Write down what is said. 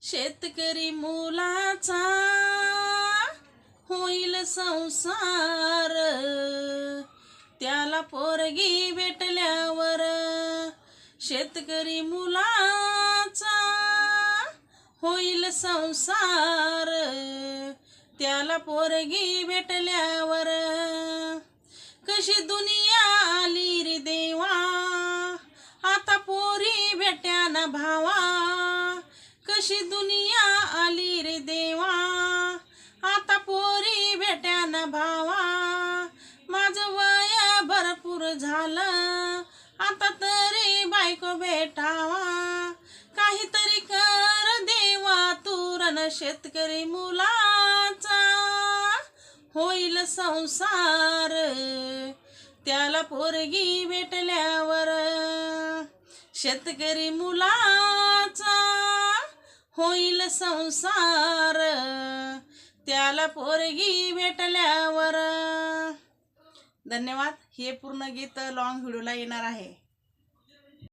शेतकरी मुलाचा होईल संसार, त्याला पोरगी भेटल्यावर. शेतकरी मुलाचा होईल संसार, त्याला पोरगी भेटल्यावर. कशी दुनिया आली रे देवा, आता पोरी भेट्याना भावा. कशी दुनिया आली रे देवा, आता पोरी भेट्याना भावा. माझं वय भरपूर झालं, आता तरी बायको भेटावा. काहीतरी कर देवा तूरण, शेतकरी मुलाचा होईल संसार, त्याला पोरगी भेटल्यावर. शेतकरी मुलाचा होईल संसार, त्याला पोरगी भेटल्यावर. धन्यवाद. हे पूर्ण गीत लॉंग व्हिडिओला येणार आहे.